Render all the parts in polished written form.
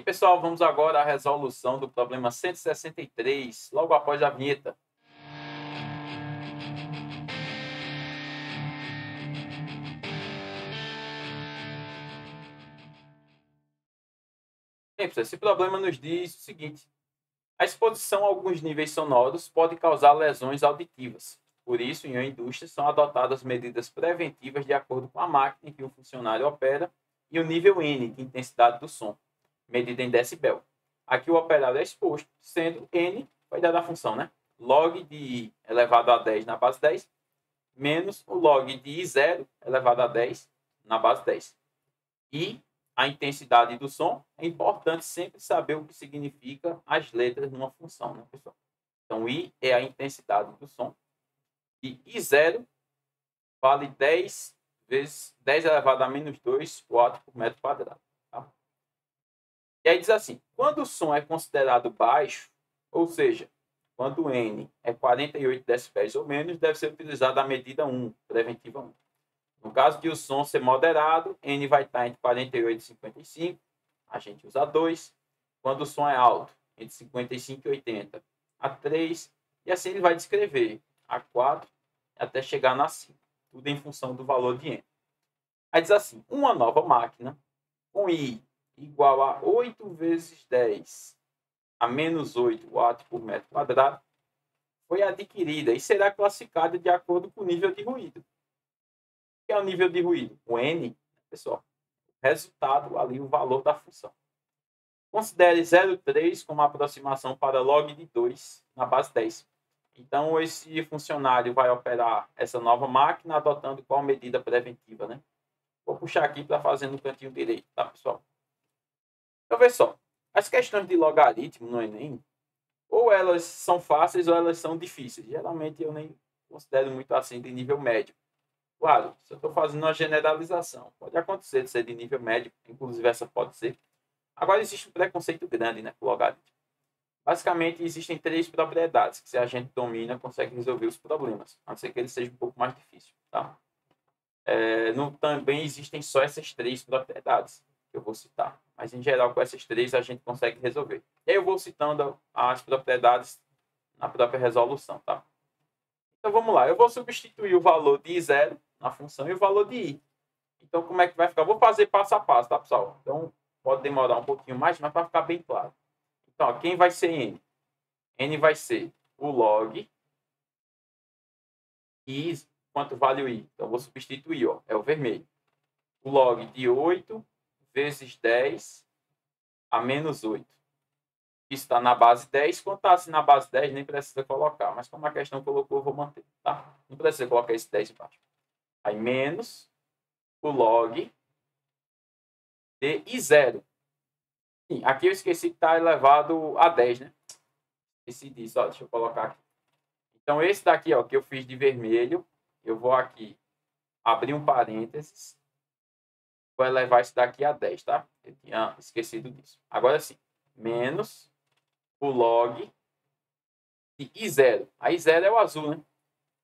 pessoal, vamos agora à resolução do problema 163, logo após a vinheta. Bem, pessoal, esse problema nos diz o seguinte: a exposição a alguns níveis sonoros pode causar lesões auditivas. Por isso, em uma indústria, são adotadas medidas preventivas de acordo com a máquina em que o funcionário opera e o nível N de intensidade do som, medida em decibel. Aqui o operário é exposto, sendo N, vai dar a função, né? Log de I elevado a 10 na base 10, menos o log de I0 elevado a 10 na base 10. E a intensidade do som, é importante sempre saber o que significa as letras numa função, né, pessoal? Então, I é a intensidade do som. E I0 vale 10 vezes 10 elevado a menos 2 watts por metro quadrado. Tá? E aí diz assim, quando o som é considerado baixo, ou seja, quando N é 48 decibéis ou menos, deve ser utilizada a medida 1, preventiva 1. No caso de o som ser moderado, N vai estar entre 48 e 55, a gente usa 2. Quando o som é alto, entre 55 e 80, a 3. E assim ele vai descrever a 4 até chegar na 5. Tudo em função do valor de N. Aí diz assim, uma nova máquina com I igual a 8 vezes 10 a menos 8 watts por metro quadrado foi adquirida e será classificada de acordo com o nível de ruído. O que é o nível de ruído? O N, pessoal, resultado ali, o valor da função. Considere 0,3 como aproximação para log de 2 na base 10. Então, esse funcionário vai operar essa nova máquina adotando qual medida preventiva, né? Vou puxar aqui para fazer no cantinho direito, tá, pessoal? Então, vê só. As questões de logaritmo no Enem, ou elas são fáceis ou elas são difíceis. Geralmente, eu nem considero muito assim de nível médio. Claro, se eu estou fazendo uma generalização, pode acontecer de ser de nível médio, inclusive essa pode ser. Agora, existe um preconceito grande, né, com o logaritmo. Basicamente, existem 3 propriedades que, se a gente domina, consegue resolver os problemas, a não ser que ele seja um pouco mais difícil. Tá? Também existem só essas 3 propriedades que eu vou citar, mas, em geral, com essas 3 a gente consegue resolver. E aí eu vou citando as propriedades na própria resolução. Tá? Então, vamos lá. Eu vou substituir o valor de I0 na função e o valor de I. Então, como é que vai ficar? Eu vou fazer passo a passo, tá, pessoal? Então, pode demorar um pouquinho mais, mas para ficar bem claro. Então, ó, quem vai ser N? N vai ser o log I. Quanto vale o I? Então, eu vou substituir, ó, é o vermelho. O log de 8 vezes 10 a menos 8. Isso está na base 10. Quando está assim na base 10, nem precisa colocar. Mas como a questão colocou, eu vou manter. Tá? Não precisa colocar esse 10 embaixo. Aí, menos o log de I0. Sim, aqui eu esqueci que está elevado a 10, né? Esqueci disso, ó, deixa eu colocar aqui. Então, esse daqui, ó, que eu fiz de vermelho, eu vou aqui abrir um parênteses, vou elevar isso daqui a 10, tá? Eu tinha esquecido disso. Agora sim, menos o log de I0. A I0 é o azul, né?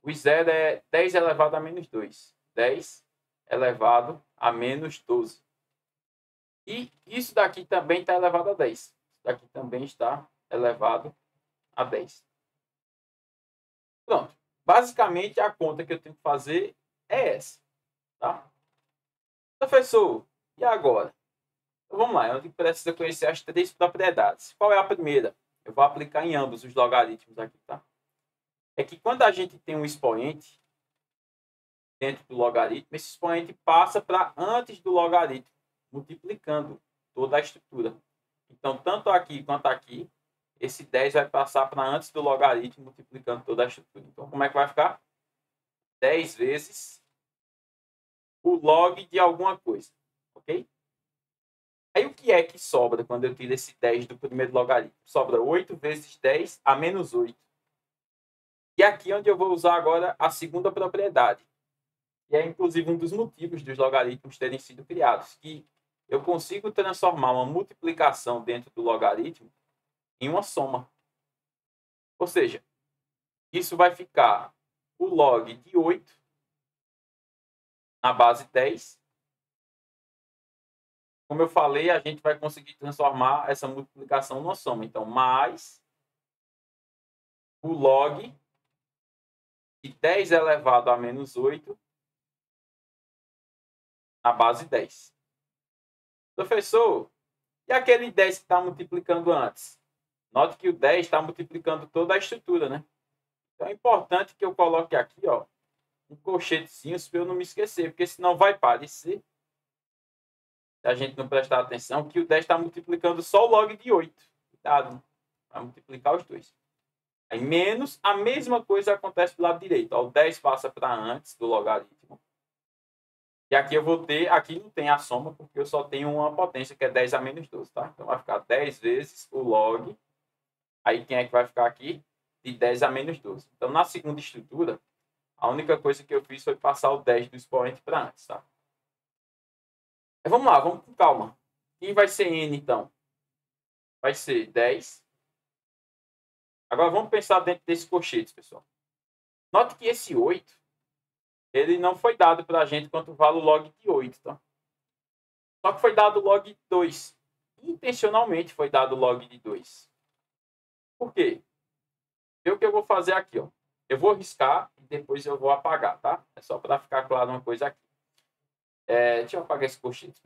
O I0 é 10 elevado a menos 2. 10 elevado a menos 12. E isso daqui também está elevado a 10. Isso daqui também está elevado a 10. Pronto. Basicamente, a conta que eu tenho que fazer é essa. Tá? Professor, e agora? Então, vamos lá. Eu preciso conhecer as 3 propriedades. Qual é a primeira? Eu vou aplicar em ambos os logaritmos aqui. Tá? É que quando a gente tem um expoente dentro do logaritmo, esse expoente passa para antes do logaritmo, multiplicando toda a estrutura. Então, tanto aqui quanto aqui, esse 10 vai passar para antes do logaritmo, multiplicando toda a estrutura. Então, como é que vai ficar? 10 vezes o log de alguma coisa. Ok? Aí, o que é que sobra quando eu tiro esse 10 do primeiro logaritmo? Sobra 8 vezes 10 a menos 8. E aqui é onde eu vou usar agora a segunda propriedade. E é, inclusive, um dos motivos dos logaritmos terem sido criados. Que eu consigo transformar uma multiplicação dentro do logaritmo em uma soma. Ou seja, isso vai ficar o log de 8 na base 10 como eu falei, a gente vai conseguir transformar essa multiplicação numa soma. Então, mais o log de 10 elevado a menos 8 na base 10. Professor, e aquele 10 que está multiplicando antes? Note que o 10 está multiplicando toda a estrutura, né? Então, é importante que eu coloque aqui, ó, um colchetezinho para eu não me esquecer, porque senão vai parecer, se a gente não prestar atenção, que o 10 está multiplicando só o log de 8. Cuidado, vai multiplicar os dois. Aí, menos, a mesma coisa acontece do lado direito. Ó, o 10 passa para antes do logaritmo. E aqui eu vou ter, aqui não tem a soma, porque eu só tenho uma potência, que é 10 a menos 12, tá? Então, vai ficar 10 vezes o log. Aí, quem é que vai ficar aqui? De 10 a menos 12. Então, na segunda estrutura, a única coisa que eu fiz foi passar o 10 do expoente para antes, tá? Mas vamos lá, vamos com calma. Quem vai ser n, então? Vai ser 10. Agora, vamos pensar dentro desses colchetes, pessoal. Note que esse 8, ele não foi dado para a gente quanto vale o log de 8, tá? Só que foi dado o log de 2. Intencionalmente foi dado o log de 2. Por quê? O que eu vou fazer aqui, ó. Eu vou riscar e depois eu vou apagar, tá? É só para ficar claro uma coisa aqui. Deixa eu apagar esse colchete.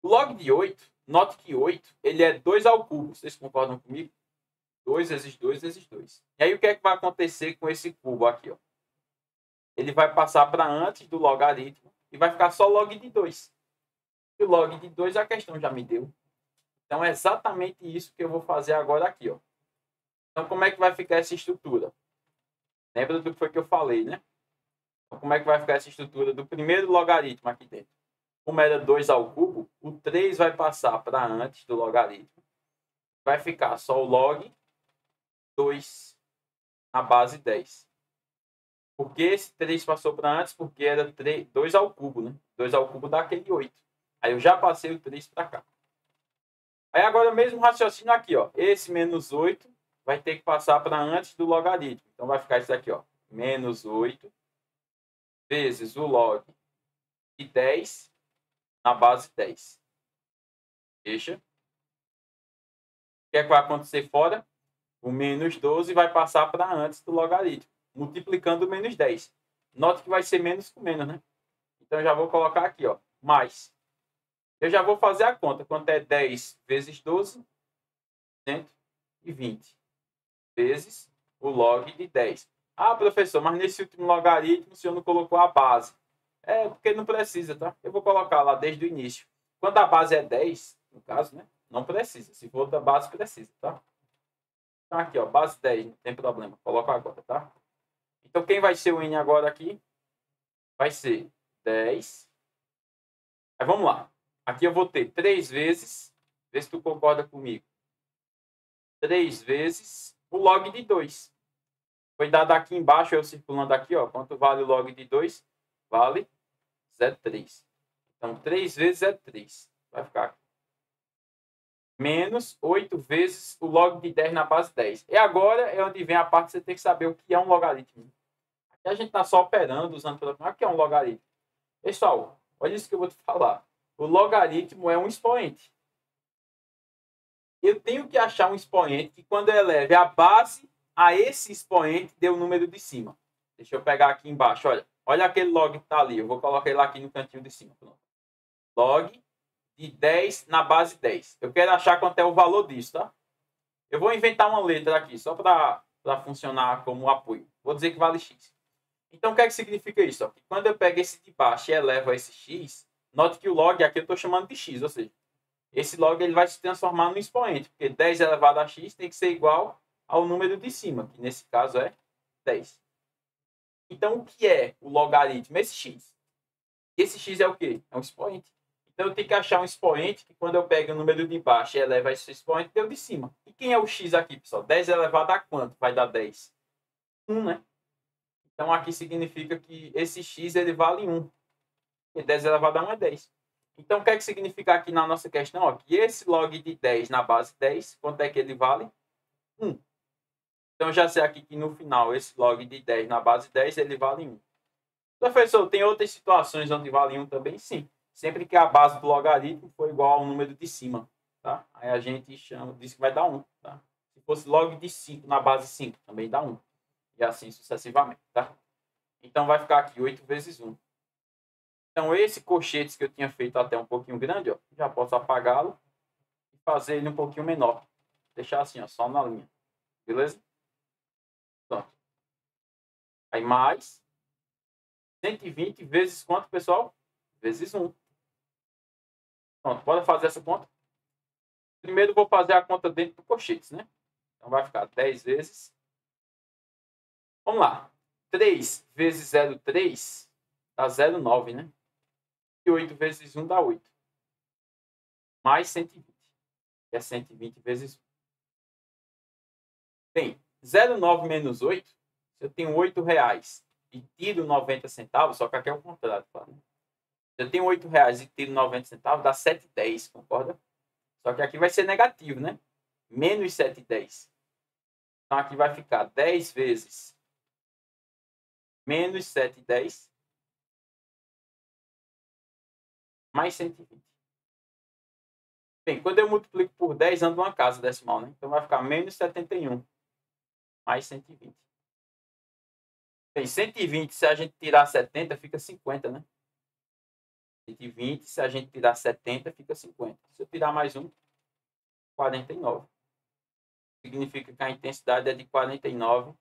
O log de 8, note que 8, ele é 2 ao cubo. Vocês concordam comigo? 2 vezes 2 vezes 2. E aí o que é que vai acontecer com esse cubo aqui, ó? Ele vai passar para antes do logaritmo e vai ficar só log de 2. E o log de 2 a questão já me deu. Então é exatamente isso que eu vou fazer agora aqui, ó. Então como é que vai ficar essa estrutura? Lembra do que foi que eu falei, né? Então, como é que vai ficar essa estrutura do primeiro logaritmo aqui dentro? Como era 2 ao cubo, o 3 vai passar para antes do logaritmo. Vai ficar só o log 2 na base 10. Por que esse 3 passou para antes? Porque era 2 ao cubo, né? 2 ao cubo dá aquele 8. Aí eu já passei o 3 para cá. Aí agora o mesmo raciocínio aqui, ó. Esse menos 8 vai ter que passar para antes do logaritmo. Então vai ficar isso aqui, ó. Menos 8 vezes o log de 10 na base 10. Deixa. O que é que vai acontecer fora? O menos 12 vai passar para antes do logaritmo, multiplicando o menos 10. Note que vai ser menos com menos, né? Então, eu já vou colocar aqui, ó, mais. Eu já vou fazer a conta. Quanto é 10 vezes 12? 120. Vezes o log de 10. Ah, professor, mas nesse último logaritmo o senhor não colocou a base. É, porque não precisa, tá? Eu vou colocar lá desde o início. Quando a base é 10, no caso, né? Não precisa. Se for da base, precisa, tá? Então, aqui, ó, base 10, não tem problema. Coloco agora, tá? Então, quem vai ser o n agora aqui? Vai ser 10. Aí, vamos lá. Aqui eu vou ter 3 vezes, vê se tu concorda comigo. 3 vezes o log de 2. Foi dado aqui embaixo, eu circulando aqui, ó. Quanto vale o log de 2? Vale 0,3. Então, 3 vezes é 3. Vai ficar aqui. Menos 8 vezes o log de 10 na base 10. E agora é onde vem a parte que você tem que saber o que é um logaritmo. Aqui a gente está só operando, usando o que é um logaritmo. Pessoal, olha isso que eu vou te falar. O logaritmo é um expoente. Eu tenho que achar um expoente que, quando eu eleve a base a esse expoente, dê o número de cima. Deixa eu pegar aqui embaixo. Olha aquele log que está ali. Eu vou colocar ele aqui no cantinho de cima. Pronto. Log de 10 na base 10. Eu quero achar quanto é o valor disso, tá? Eu vou inventar uma letra aqui, só para funcionar como apoio. Vou dizer que vale x. Então, o que é que significa isso? Ó? Quando eu pego esse de baixo e elevo a esse x, note que o log aqui eu estou chamando de x, ou seja, esse log ele vai se transformar no expoente, porque 10 elevado a x tem que ser igual ao número de cima, que nesse caso é 10. Então, o que é o logaritmo? Esse x. Esse x é o quê? É um expoente. Então, eu tenho que achar um expoente que, quando eu pego o número de baixo e elevo esse expoente, deu de cima. E quem é o x aqui, pessoal? 10 elevado a quanto? Vai dar 10. 1, né? Então, aqui significa que esse x ele vale 1. E 10 elevado a 1 é 10. Então, o que é que significa aqui na nossa questão? Ó, que esse log de 10 na base 10, quanto é que ele vale? 1. Então, já sei aqui que no final, esse log de 10 na base 10, ele vale 1. Professor, tem outras situações onde vale 1 também? Sim. sempre que a base do logaritmo for igual ao número de cima, tá? Aí a gente diz que vai dar 1, tá? Se fosse log de 5 na base 5, também dá 1. E assim sucessivamente, tá? Então vai ficar aqui 8 vezes 1. Então esse colchetes que eu tinha feito até um pouquinho grande, ó, já posso apagá-lo e fazer ele um pouquinho menor. Deixar assim, ó, só na linha. Beleza? Pronto. Aí mais 120 vezes quanto, pessoal? Vezes 1. Pronto, bora fazer essa conta. Primeiro vou fazer a conta dentro do colchetes, né? Então vai ficar 10 vezes. Vamos lá. 3 vezes 0,3 dá 0,9, né? E 8 vezes 1 dá 8. Mais 120. Que é 120 vezes 1. Bem, 0,9 menos 8, se eu tenho R$8 e tiro 90 centavos, só que aqui é o contrário, claro, né? Se eu tenho R$8 e tiro 90 centavos, dá 7,10, concorda? Só que aqui vai ser negativo, né? Menos 7,10. Então aqui vai ficar 10 vezes menos 7,10 mais 120. Bem, quando eu multiplico por 10, ando uma casa decimal, né? Então vai ficar menos 71 mais 120. Bem, 120, se a gente tirar 70, fica 50, né? 120, se a gente tirar 70, fica 50. Se eu tirar mais um, 49. Significa que a intensidade é de 49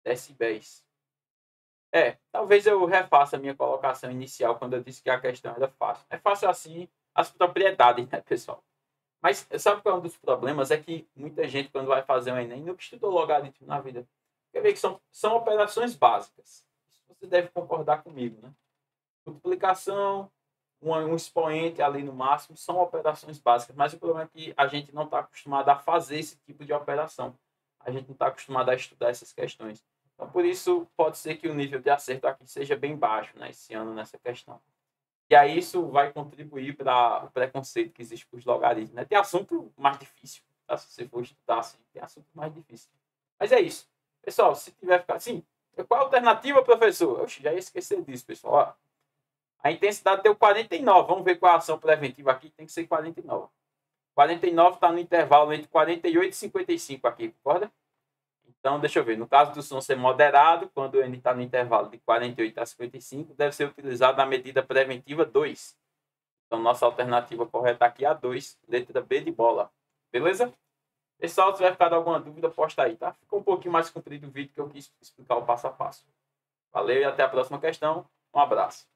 decibéis. Talvez eu refaça a minha colocação inicial quando eu disse que a questão era fácil. É fácil assim as propriedades, né, pessoal? Mas sabe qual é um dos problemas? É que muita gente, quando vai fazer um Enem, nunca estudou logaritmo na vida. Quer ver que são operações básicas. Isso você deve concordar comigo, né? Multiplicação, um expoente ali no máximo, são operações básicas. Mas o problema é que a gente não está acostumado a fazer esse tipo de operação. A gente não está acostumado a estudar essas questões. Então, por isso, pode ser que o nível de acerto aqui seja bem baixo, né, esse ano nessa questão. E aí isso vai contribuir para o preconceito que existe com os logaritmos, né? Tem assunto mais difícil, tá? Se você for estudar assim, tem assunto mais difícil. Mas é isso. Pessoal, se tiver ficado assim, qual a alternativa, professor? Oxe, já ia esquecer disso, pessoal. Ó, a intensidade deu 49. Vamos ver qual a ação preventiva aqui. Tem que ser 49. 49 está no intervalo entre 48 e 55 aqui, concorda? Então, deixa eu ver. No caso do som ser moderado, quando ele está no intervalo de 48 a 55, deve ser utilizado a medida preventiva 2. Então, nossa alternativa correta aqui é a 2, letra B de bola. Beleza? Pessoal, se tiver ficado alguma dúvida, posta aí, tá? Ficou um pouquinho mais comprido o vídeo que eu quis explicar o passo a passo. Valeu e até a próxima questão. Um abraço.